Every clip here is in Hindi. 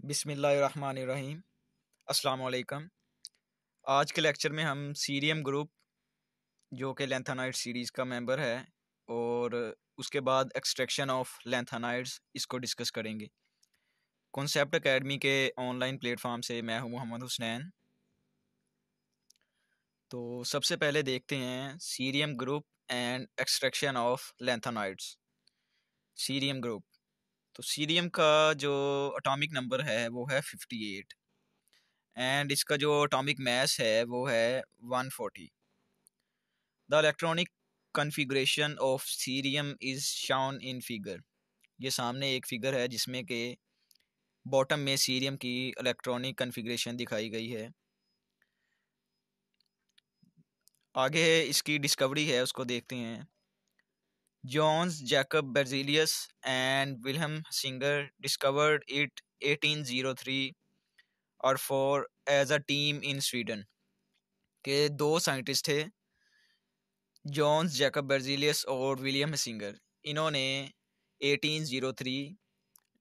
बिस्मिल्लाहिर्रहमानिर्रहीम। अस्सलाम वालेकुम। आज के लेक्चर में हम सीरियम ग्रुप जो कि लैंथेनाइड सीरीज़ का मेंबर है और उसके बाद एक्सट्रैक्शन ऑफ लैंथेनाइड्स इसको डिस्कस करेंगे। कॉन्सेप्ट एकेडमी के ऑनलाइन प्लेटफॉर्म से मैं हूं मोहम्मद हुसनैन। तो सबसे पहले देखते हैं cerium group and extraction of lanthanides. Cerium group, तो सीरियम का जो एटॉमिक नंबर है वो है 58 एंड इसका जो एटॉमिक मास है वो है 140। The electronic configuration of cerium is shown in figure. ये सामने एक फिगर है जिसमें कि बॉटम में सीरियम की इलेक्ट्रॉनिक कन्फिग्रेशन दिखाई गई है। आगे इसकी डिस्कवरी है उसको देखते हैं। जॉन्स जैकब बेrzelius and Wilhelm Hisinger discovered it 1803 और for as a team in Sweden. के दो साइंटिस्ट थे, जॉन्स जैकब बेrzelius और विलियम हसिंगर। इन्होंने 1803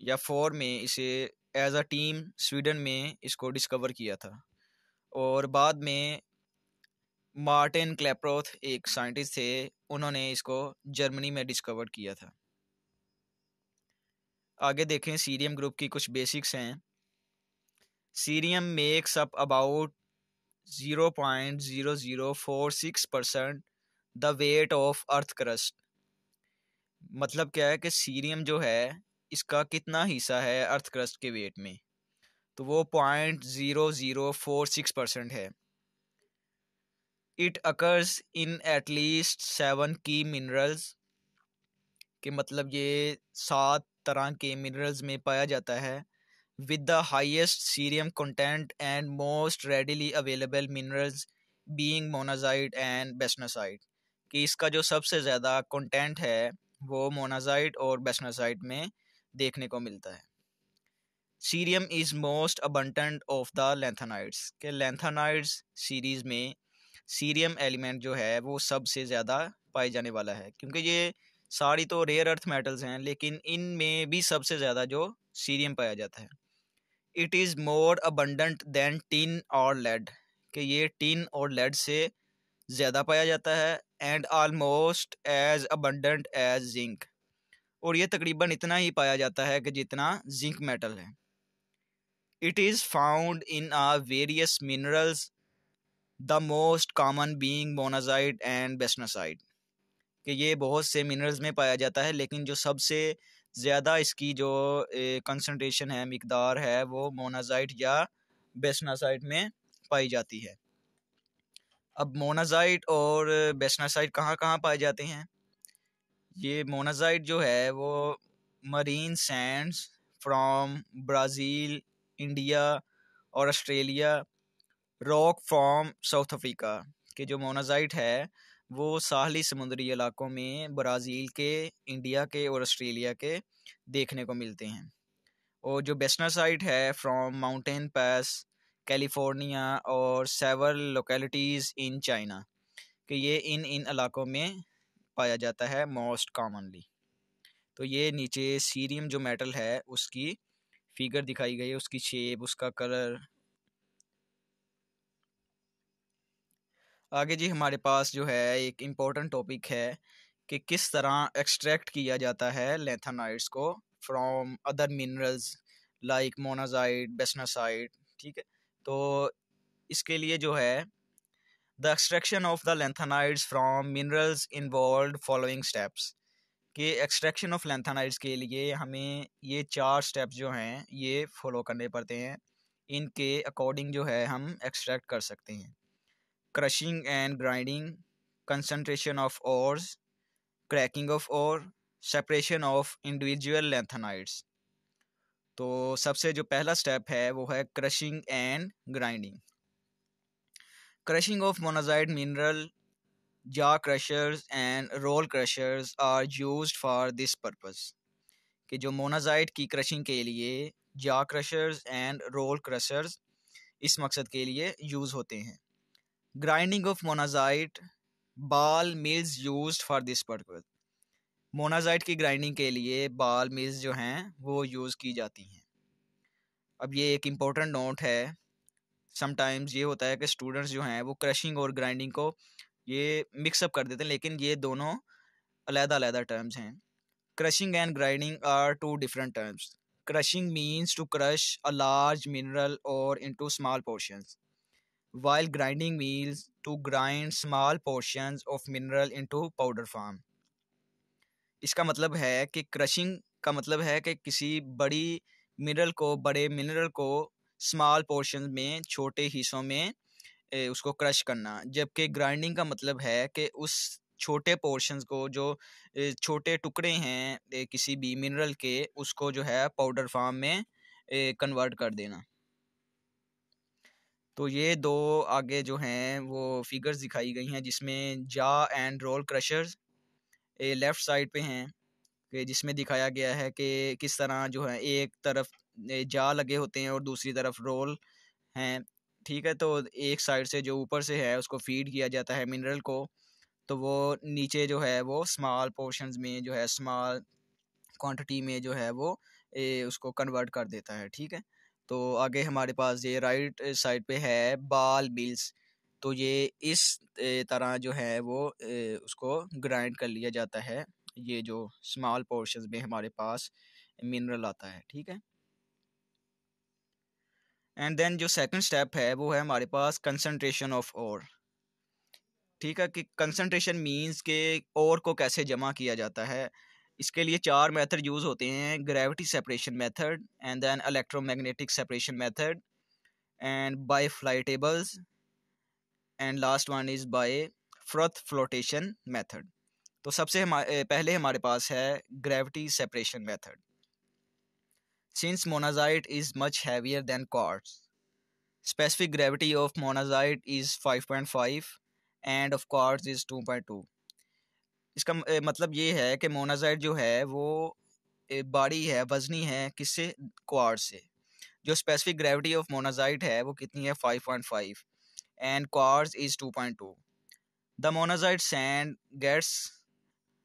या 4 में इसे एज अ टीम स्वीडन में इसको डिस्कवर किया था और बाद में मार्टिन क्लैप्रोथ एक साइंटिस्ट थे, उन्होंने इसको जर्मनी में डिस्कवर किया था। आगे देखें सीरियम ग्रुप की कुछ बेसिक्स हैं। Cerium makes up about 0.0046% the weight of earth crust. मतलब क्या है कि सीरियम जो है इसका कितना हिस्सा है अर्थ क्रस्ट के वेट में, तो वो 0.0046% है। इट अकर्स इन एटलीस्ट 7 की मिनरल्स, के मतलब ये 7 तरह के मिनरल्स में पाया जाता है। With the highest cerium content and most readily available minerals being monazite and bastnasite, कि इसका जो सबसे ज़्यादा कंटेंट है वो मोनाजाइट और बेसनासाइट में देखने को मिलता है। Cerium is most abundant of the lanthanides, के लैंथेनाइड्स सीरीज़ में सीरियम एलिमेंट जो है वो सबसे ज़्यादा पाए जाने वाला है, क्योंकि ये सारी तो रेयर अर्थ मेटल्स हैं लेकिन इनमें भी सबसे ज़्यादा जो सीरियम पाया जाता है। It is more abundant than tin और लेड, कि ये टिन और लेड से ज़्यादा पाया जाता है। And almost as abundant as zinc, और ये तकरीबन इतना ही पाया जाता है कि जितना जिंक मेटल है। It is found in various minerals, the most common being monazite and bastnasite, कि ये बहुत से मिनरल्स में पाया जाता है लेकिन जो सबसे ज़्यादा इसकी जो कंसंट्रेशन है, मिकदार है, वो मोनाजाइट या बेसनासाइट में पाई जाती है। अब मोनाजाइट और बेसनासाइट कहाँ कहाँ पाए जाते हैं? ये मोनाजाइट जो है वो marine sands from Brazil, India और Australia, rock from South Africa, के जो मोनाजाइट है वो साहली समुद्री इलाकों में ब्राज़ील के, इंडिया के और ऑस्ट्रेलिया के देखने को मिलते हैं। और जो बेसनासाइट है फ्रॉम माउंटेन पास, कैलिफोर्निया और सेवरल लोकेलिटीज़ इन चाइना, कि ये इन इलाकों में पाया जाता है मोस्ट कॉमनली। तो ये नीचे सीरियम जो मेटल है उसकी फिगर दिखाई गई है, उसकी शेप, उसका कलर। आगे जी हमारे पास जो है एक इम्पोर्टेंट टॉपिक है कि किस तरह एक्सट्रैक्ट किया जाता है लैंथेनाइड्स को from other minerals like monazite, bastnasite. ठीक है, तो इसके लिए जो है the extraction of the lanthanides from minerals involve following steps, कि एक्सट्रैक्शन ऑफ लैंथेनाइड्स के लिए हमें ये 4 स्टेप्स जो हैं ये फॉलो करने पड़ते हैं। इनके अकॉर्डिंग जो है हम एक्सट्रैक्ट कर सकते हैं। Crushing and grinding, concentration of ores, cracking of ore, separation of individual lanthanides. तो सबसे जो पहला स्टेप है वो है crushing and grinding. Crushing of monazite mineral, jaw crushers and roll crushers are used for this purpose, कि जो मोनाजाइट की क्रशिंग के लिए jaw crushers and roll crushers इस मकसद के लिए यूज़ होते हैं। ग्राइंडिंग ऑफ मोनाजाइट, बाल mills used for this purpose, monazite की ग्राइंडिंग के लिए बाल मिल्स जो हैं वो यूज़ की जाती हैं। अब ये एक इम्पोर्टेंट नोट है, समटाइम्स ये होता है कि स्टूडेंट्स जो हैं वो क्रशिंग और ग्राइंडिंग को ये मिक्सअप कर देते हैं, लेकिन ये दोनों अलग-अलग टर्म्स हैं। Crushing and grinding are two different terms. Crushing means to crush a large mineral ore into small portions, while grinding means to grind small portions of mineral into powder form। इसका मतलब है कि क्रशिंग का मतलब है कि किसी बड़े मिनरल को स्मॉल पोर्शन में, छोटे हिस्सों में उसको क्रश करना, जबकि ग्राइंडिंग का मतलब है कि उस छोटे पोर्शंस को, जो छोटे टुकड़े हैं किसी भी मिनरल के, उसको जो है पाउडर फॉर्म में कन्वर्ट कर देना। तो ये दो आगे जो हैं वो फिगर्स दिखाई गई हैं, जिसमें jaw and roll crushers left side पे हैं, कि जिसमें दिखाया गया है कि किस तरह जो है एक तरफ जा लगे होते हैं और दूसरी तरफ रोल हैं। ठीक है, तो एक साइड से जो ऊपर से है उसको फीड किया जाता है मिनरल को, तो वो नीचे जो है वो स्मॉल पोर्शंस में जो है, स्मॉल क्वांटिटी में जो है वो उसको कन्वर्ट कर देता है। ठीक है, तो आगे हमारे पास ये राइट साइड पे है बाल मिल्स। तो ये इस तरह जो है वो उसको ग्राइंड कर लिया जाता है, ये जो स्मॉल पोर्शंस में हमारे पास मिनरल आता है। ठीक है, एंड देन जो सेकंड स्टेप है वो है हमारे पास कंसंट्रेशन ऑफ ओर। ठीक है, कि कंसंट्रेशन मींस के ओर को कैसे जमा किया जाता है। इसके लिए चार मेथड यूज़ होते हैं: gravity separation method, and then electromagnetic separation method, and by floatables, and last one is by froth flotation method. तो सबसे पहले हमारे पास है gravity separation method. Since monazite is much heavier than quartz, specific gravity of monazite is 5.5 and of quartz is 2.2। इसका मतलब ये है कि मोनाजाइट जो है वो बड़ी है, वजनी है, किससे? क्वार्ट्ज से। जो स्पेसिफिक ग्रेविटी ऑफ मोनाजाइट है वो कितनी है? 5.5 and quartz is 2.2। The monazite sand gets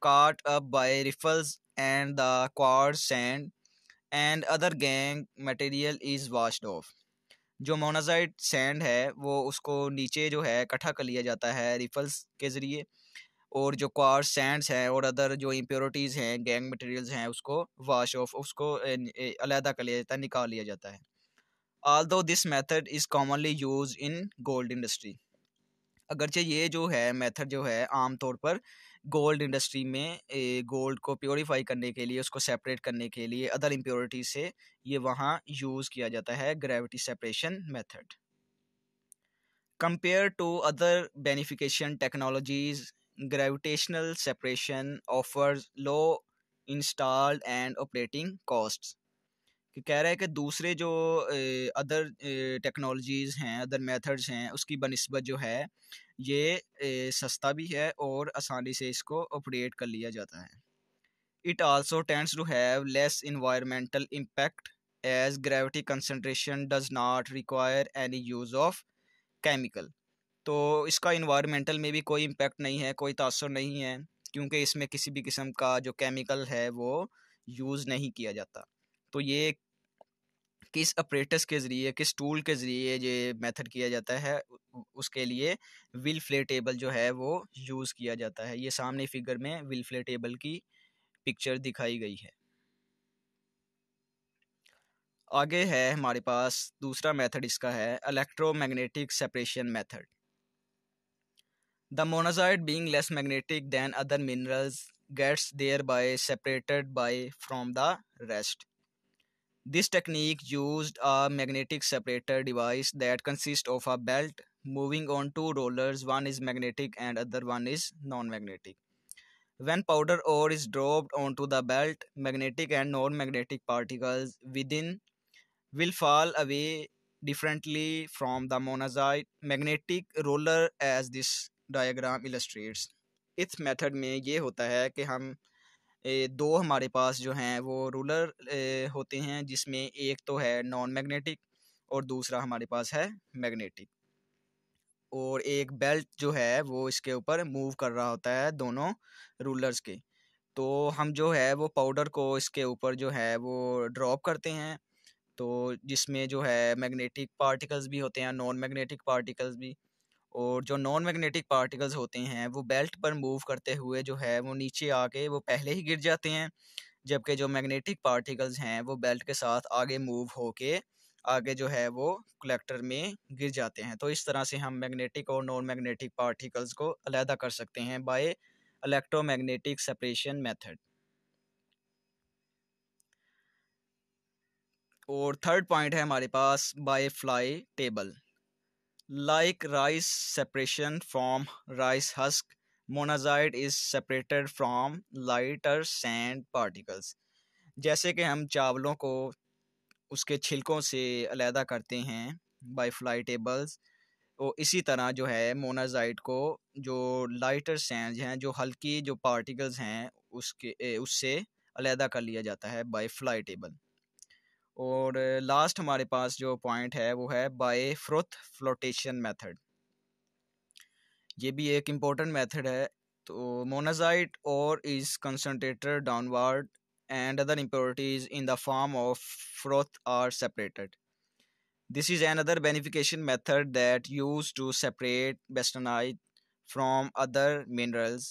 caught up by riffles and the quartz sand and other gang material is washed off। जो मोनाजाइट सैंड है वो उसको नीचे जो है इकट्ठा कर लिया जाता है रिफल्स के ज़रिए, और जो क्वार्ट्ज सैंड्स हैं और अदर जो इम्प्योरिटीज़ हैं, गैंग मटेरियल्स हैं, उसको वाश ऑफ, उसको अलहदा कर लिया जाता है, निकाल लिया जाता है। Aldous this method is commonly use in gold industry. अगरचे ये जो है मेथड जो है आमतौर पर गोल्ड इंडस्ट्री में गोल्ड को प्योरीफाई करने के लिए, उसको सेपरेट करने के लिए अदर इम्प्योरिटीज से, ये वहाँ यूज़ किया जाता है gravity separation method. Compare to other beneficiation technologies, gravitational separation offers low installed and operating costs. कि कह रहा है कि दूसरे जो अदर टेक्नोलॉजीज़ हैं, अदर मेथड्स हैं, उसकी बनिस्बत जो है ये सस्ता भी है और आसानी से इसको ऑपरेट कर लिया जाता है। It also tends to have less environmental impact as gravity concentration does not require any use of chemical. तो इसका इन्वायरमेंटल में भी कोई इम्पैक्ट नहीं है, कोई तासुर नहीं है, क्योंकि इसमें किसी भी किस्म का जो केमिकल है वो यूज़ नहीं किया जाता। तो ये किस अपरेटस के ज़रिए, किस टूल के ज़रिए ये मेथड किया जाता है, उसके लिए विल फ्लेटेबल जो है वो यूज़ किया जाता है। ये सामने फिगर में विल फ्लेटेबल की पिक्चर दिखाई गई है। आगे है हमारे पास दूसरा मेथड, इसका है electromagnetic separation method. The monazite being less magnetic than other minerals gets thereby separated by from the rest. This technique used a magnetic separator device that consists of a belt moving on two rollers. One is magnetic and other one is non-magnetic. When powder ore is dropped onto the belt, magnetic and non-magnetic particles within will fall away differently from the monazite magnetic roller as this diagram illustrates। इस मेथड में ये होता है कि हम दो हमारे पास जो हैं वो रूलर होते हैं, जिसमें एक तो है नॉन मैग्नेटिक और दूसरा हमारे पास है मैग्नेटिक, और एक बेल्ट जो है वो इसके ऊपर मूव कर रहा होता है दोनों रूलर्स के। तो हम जो है वो पाउडर को इसके ऊपर जो है वो ड्रॉप करते हैं, तो जिसमें जो है मैग्नेटिक पार्टिकल्स भी होते हैं, नॉन मैग्नेटिक पार्टिकल्स भी। और जो नॉन मैग्नेटिक पार्टिकल्स होते हैं वो बेल्ट पर मूव करते हुए जो है वो नीचे आके वो पहले ही गिर जाते हैं, जबकि जो मैग्नेटिक पार्टिकल्स हैं वो बेल्ट के साथ आगे मूव होके आगे जो है वो कलेक्टर में गिर जाते हैं। तो इस तरह से हम मैग्नेटिक और नॉन मैग्नेटिक पार्टिकल्स को अलहदा कर सकते हैं बाय इलेक्ट्रोमैग्नेटिक सेपरेशन मेथड। और थर्ड पॉइंट है हमारे पास by fly table. Like rice separation from rice husk, monazite is separated from lighter sand particles. जैसे कि हम चावलों को उसके छिलकों से अलहदा करते हैं बाय फ्लाई टेबल्स, तो इसी तरह जो है मोनाजाइट को जो लाइटर सैंड हैं, जो हल्की जो पार्टिकल्स हैं उससे अलहदा कर लिया जाता है बाय फ्लाई टेबल। और लास्ट हमारे पास जो पॉइंट है वो है बाय फ्रुथ फ्लोटेशन मेथड। ये भी एक इम्पोर्टेंट मेथड है। तो मोनाजाइट और is concentrated downward and other impurities in the form of froth are separated. This is another beneficiation method that used to separate bentonite from other minerals.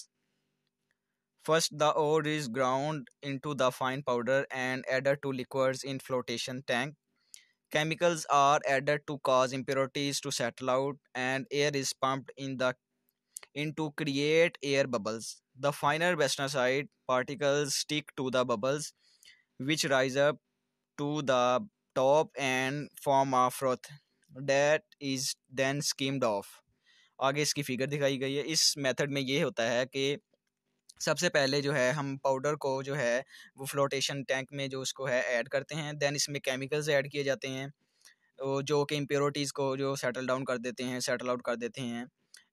First, the ore is ground into the fine powder and added to liquids in flotation tank. Chemicals are added to cause impurities to settle out, and air is pumped in to create air bubbles. The finer bentonite particles stick to the bubbles, which rise up to the top and form a froth that is then skimmed off. आगे इसकी फिगर दिखाई गई है। इस मेथड में ये होता है कि सबसे पहले जो है हम पाउडर को जो है वो फ्लोटेशन टैंक में जो उसको है ऐड करते हैं, देन इसमें केमिकल्स ऐड किए जाते हैं जो कि इम्प्योरिटीज़ को जो सेटल डाउन कर देते हैं, सेटल आउट कर देते हैं।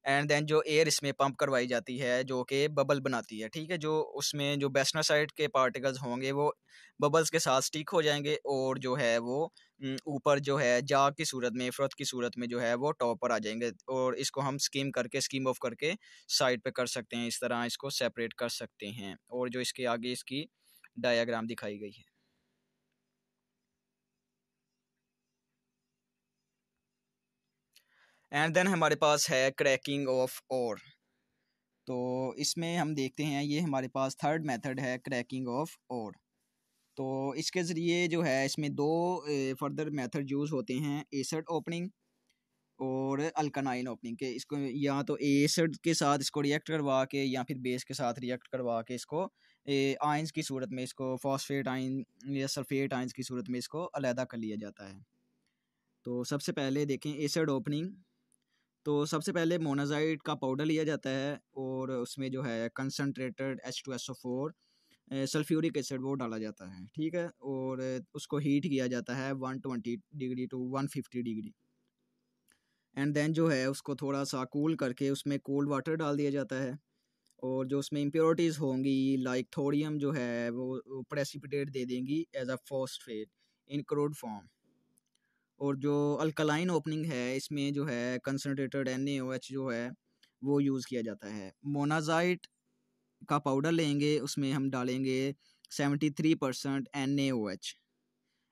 एंड देन जो एयर इसमें पंप करवाई जाती है जो कि बबल बनाती है, ठीक है। जो उसमें जो बेस्टनासाइड के पार्टिकल्स होंगे वो बबल्स के साथ स्टिक हो जाएंगे और जो है वो ऊपर जो है जाग की सूरत में, फ्रॉथ की सूरत में जो है वो टॉप पर आ जाएंगे। और इसको हम स्कीम ऑफ करके साइड पे कर सकते हैं, इस तरह इसको सेपरेट कर सकते हैं। और जो इसके आगे इसकी डायग्राम दिखाई गई है। एंड देन हमारे पास है क्रैकिंग ऑफ ओर। तो इसमें हम देखते हैं ये हमारे पास थर्ड मेथड है क्रैकिंग ऑफ ओर। तो इसके ज़रिए जो है इसमें दो फर्दर मेथड यूज़ होते हैं, एसिड ओपनिंग और अल्कानाइन ओपनिंग के। इसको या तो एसिड के साथ इसको रिएक्ट करवा के या फिर बेस के साथ रिएक्ट करवा के इसको आयंस की सूरत में, इसको फॉस्फेट आयन या सल्फेट आयंस की सूरत में इसको अलहदा कर लिया जाता है। तो सबसे पहले देखें एसिड ओपनिंग। तो सबसे पहले मोनाजाइट का पाउडर लिया जाता है और उसमें जो है कंसनट्रेटेड H2SO4 सल्फ्यूरिक एसिड वो डाला जाता है, ठीक है। और उसको हीट किया जाता है 120 degree to 150 degree. And then जो है उसको थोड़ा सा कूल करके उसमें कोल्ड वाटर डाल दिया जाता है। और जो उसमें इम्प्योरिटीज़ होंगी लाइक थोरियम जो है वो प्रेसिपिटेट दे देंगी as a phosphate in crude form. और जो अल्कलाइन ओपनिंग है इसमें जो है कंसनट्रेटेड NaOH जो है वो यूज़ किया जाता है। मोनाजाइट का पाउडर लेंगे, उसमें हम डालेंगे 73% NaOH।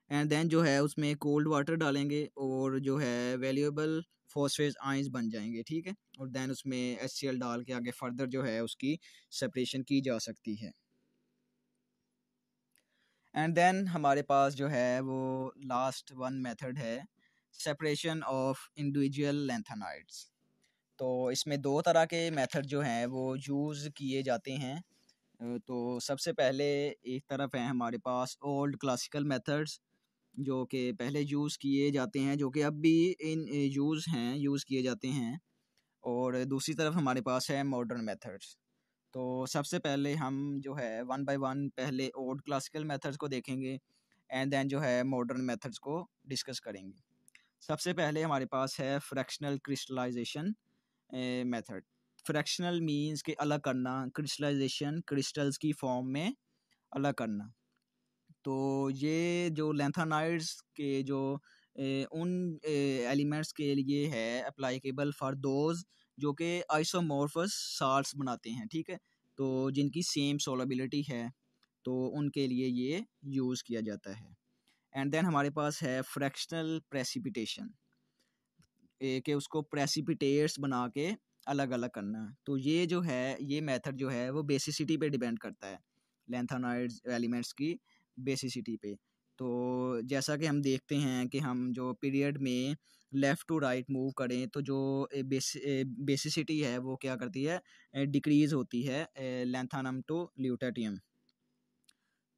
एंड देन जो है उसमें कोल्ड वाटर डालेंगे और जो है वैल्यूएबल फॉस्फेट आयंस बन जाएंगे, ठीक है। और देन उसमें HCl डाल के आगे फर्दर जो है उसकी सेपरेशन की जा सकती है। एंड देन हमारे पास जो है वो लास्ट वन मेथड है सेपरेशन ऑफ इंडिविजुअल लैंथेनाइड्स। तो इसमें दो तरह के मेथड जो हैं वो यूज़ किए जाते हैं। तो सबसे पहले एक तरफ है हमारे पास ओल्ड क्लासिकल मेथड्स जो कि पहले यूज़ किए जाते हैं, जो कि अब भी इन यूज़ किए जाते हैं। और दूसरी तरफ हमारे पास है मॉडर्न मेथड्स। तो सबसे पहले हम जो है वन बाय वन पहले ओल्ड क्लासिकल मेथड्स को देखेंगे एंड देन जो है मॉडर्न मेथड्स को डिस्कस करेंगे। सबसे पहले हमारे पास है fractional crystallization method. Fractional means के अलग करना, क्रिस्टलाइजेशन क्रिस्टल्स की फॉर्म में अलग करना। तो ये जो लैंथेनाइड्स के जो उन एलिमेंट्स के लिए है अप्लाइकेबल फॉर दोज जो कि आइसोमॉर्फस साल्ट्स बनाते हैं, ठीक है। तो जिनकी सेम सोलबिलिटी है तो उनके लिए ये यूज़ किया जाता है। एंड देन हमारे पास है फ्रैक्शनल प्रेसिपिटेशन, कि उसको प्रेसिपिटेट्स बना के अलग अलग करना। तो ये जो है ये मेथड जो है वो बेसिसिटी पे डिपेंड करता है, लैंथेनॉइड्स एलिमेंट्स की बेसिसिटी पे। तो जैसा कि हम देखते हैं कि हम जो पीरियड में लेफ़्ट टू राइट मूव करें तो जो बेसिसिटी है वो क्या करती है, डिक्रीज़ होती है लैंथेनम टू ल्यूटेटियम।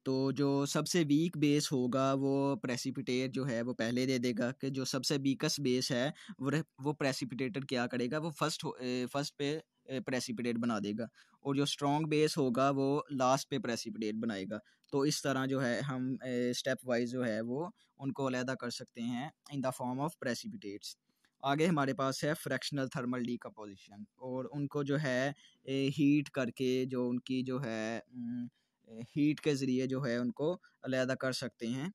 तो जो सबसे वीक बेस होगा वो प्रेसिपिटेट जो है वो पहले दे देगा, कि जो सबसे वीकस्ट बेस है वो प्रेसिपिटेटर क्या करेगा, वो फर्स्ट पे प्रेसिपिटेट बना देगा, और जो स्ट्रॉन्ग बेस होगा वो लास्ट पे प्रेसिपिटेट बनाएगा। तो इस तरह जो है हम स्टेप वाइज जो है वो उनको अलहदा कर सकते हैं in the form of precipitates. आगे हमारे पास है फ्रैक्शनल थर्मल डीकम्पोजिशन, और उनको जो है हीट करके जो उनकी जो है हीट के ज़रिए जो है उनको अलहदा कर सकते हैं।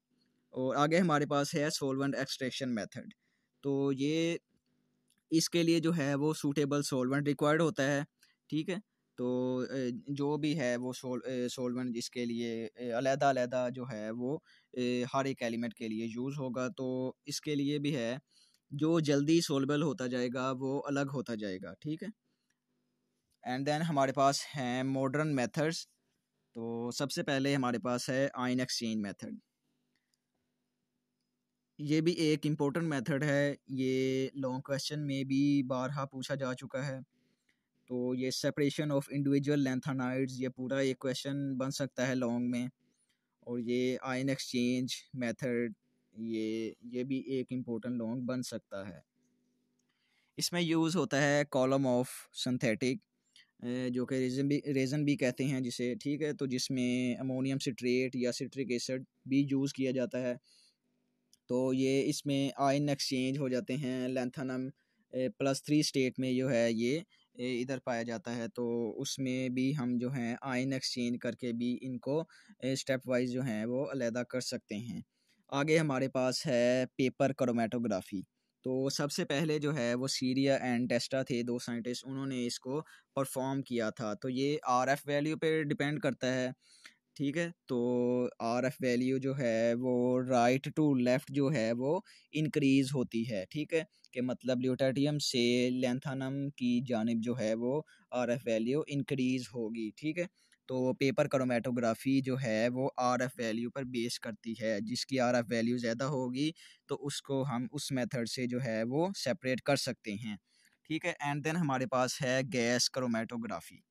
और आगे हमारे पास है सॉल्वेंट एक्सट्रैक्शन मेथड। तो ये इसके लिए जो है वो सूटेबल सॉल्वेंट रिक्वायर्ड होता है, ठीक है। तो जो भी है वो सॉल्वेंट जिसके लिए अलहदा अलहदा जो है वो हर एक एलिमेंट के लिए यूज़ होगा। तो इसके लिए भी है जो जल्दी सोल्युबल होता जाएगा वो अलग होता जाएगा, ठीक है। एंड देन हमारे पास हैं मॉडर्न मेथड्स। तो सबसे पहले हमारे पास है आयन एक्सचेंज मेथड। ये भी एक इम्पोर्टेंट मेथड है, ये लॉन्ग क्वेश्चन में भी बारहा पूछा जा चुका है। तो ये सेपरेशन ऑफ इंडिविजुअल लैंथेनाइड्स, ये पूरा एक क्वेश्चन बन सकता है लॉन्ग में। और ये आयन एक्सचेंज मेथड ये भी एक इम्पोर्टेंट लॉन्ग बन सकता है। इसमें यूज़ होता है कॉलम ऑफ सिंथेटिक, जो कि रेज़न भी कहते हैं जिसे, ठीक है। तो जिसमें अमोनियम सिट्रेट या सिट्रिक एसिड भी यूज़ किया जाता है। तो ये इसमें आयन एक्सचेंज हो जाते हैं लैंथेनम +3 स्टेट में जो है ये इधर पाया जाता है। तो उसमें भी हम जो हैं आयन एक्सचेंज करके भी इनको स्टेप वाइज जो हैं वो अलहदा कर सकते हैं। आगे हमारे पास है पेपर क्रोमेटोग्राफी। तो सबसे पहले जो है वो सीरिया एंड टेस्टा थे, दो साइंटिस्ट, उन्होंने इसको परफॉर्म किया था। तो ये आरएफ वैल्यू पे डिपेंड करता है, ठीक है। तो आरएफ वैल्यू जो है वो राइट टू लेफ़्ट जो है वो इंक्रीज़ होती है, ठीक है। कि मतलब ल्यूटेटियम से लैंथेनम की जानिब जो है वो आरएफ वैल्यू इंक्रीज़ होगी, ठीक है। तो पेपर क्रोमेटोग्राफी जो है वो आरएफ वैल्यू पर बेस करती है, जिसकी आरएफ वैल्यू ज़्यादा होगी तो उसको हम उस मेथड से जो है वो सेपरेट कर सकते हैं, ठीक है। एंड देन हमारे पास है गैस क्रोमेटोग्राफी,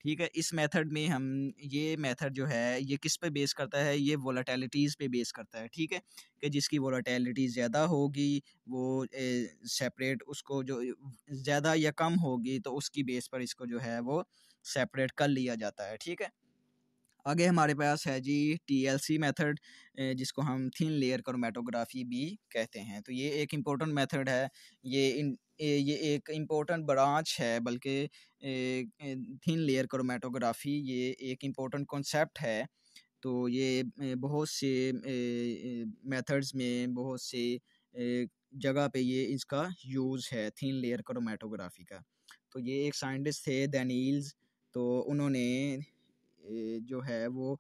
ठीक है। इस मेथड में हम ये मेथड जो है ये किस पे बेस करता है, ये वोलेटिलिटीज़ पे बेस करता है, ठीक है। कि जिसकी वोलेटिलिटी ज़्यादा होगी वो सेपरेट, उसको जो ज़्यादा या कम होगी तो उसकी बेस पर इसको जो है वो सेपरेट कर लिया जाता है, ठीक है। आगे हमारे पास है जी टीएलसी मेथड, जिसको हम थिन लेयर क्रोमेटोग्राफी भी कहते हैं। तो ये एक इम्पोर्टेंट मेथड है, ये एक इम्पोर्टेंट ब्रांच है, बल्कि थिन लेयर क्रोमेटोग्राफी ये एक इम्पोर्टेंट कॉन्सेप्ट है। तो ये बहुत से मेथड्स में बहुत से जगह पे ये इसका यूज़ है थिन लेयर क्रोमेटोग्राफी का। तो ये एक साइंटिस्ट थे डैनियल्स, तो उन्होंने जो है वो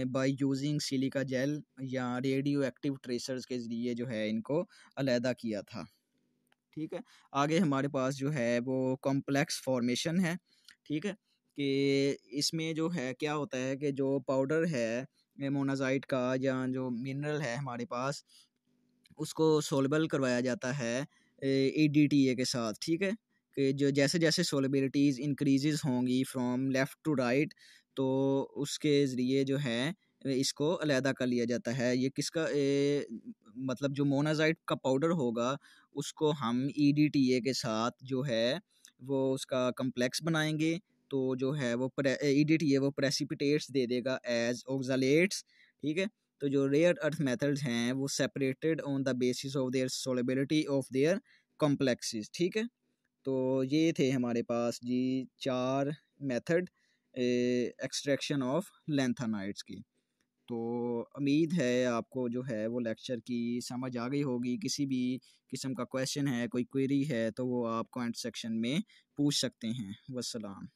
बाय यूजिंग सिलिका जेल या रेडियो एक्टिव ट्रेसर्स के ज़रिए जो है इनको अलहदा किया था, ठीक है। आगे हमारे पास जो है वो कॉम्प्लेक्स फॉर्मेशन है, ठीक है। कि इसमें जो है क्या होता है कि जो पाउडर है मोनाजाइट का या जो मिनरल है हमारे पास, उसको सोलबल करवाया जाता है EDTA के साथ, ठीक है। कि जो जैसे जैसे सोलबिलिटीज़ इंक्रीजेस होंगी फ्रॉम लेफ़्ट टू राइट, तो उसके ज़रिए जो है इसको अलहदा कर लिया जाता है। ये किसका मतलब जो मोनाजाइट का पाउडर होगा उसको हम EDTA के साथ जो है वो उसका कम्प्लेक्स बनाएंगे। तो जो है वो EDTA वो प्रेसिपिटेट्स दे देगा एज ऑक्सलेट्स, ठीक है। तो जो रेयर अर्थ मेथड्स हैं वो separated on the basis of their solubility of their complexes, ठीक है। तो ये थे हमारे पास जी 4 मेथड एक्सट्रैक्शन ऑफ लैंथेनाइड्स की। तो उम्मीद है आपको जो है वो लेक्चर की समझ आ गई होगी। किसी भी किस्म का क्वेश्चन है, कोई क्वेरी है, तो वो आप कमेंट सेक्शन में पूछ सकते हैं। वस्सलाम।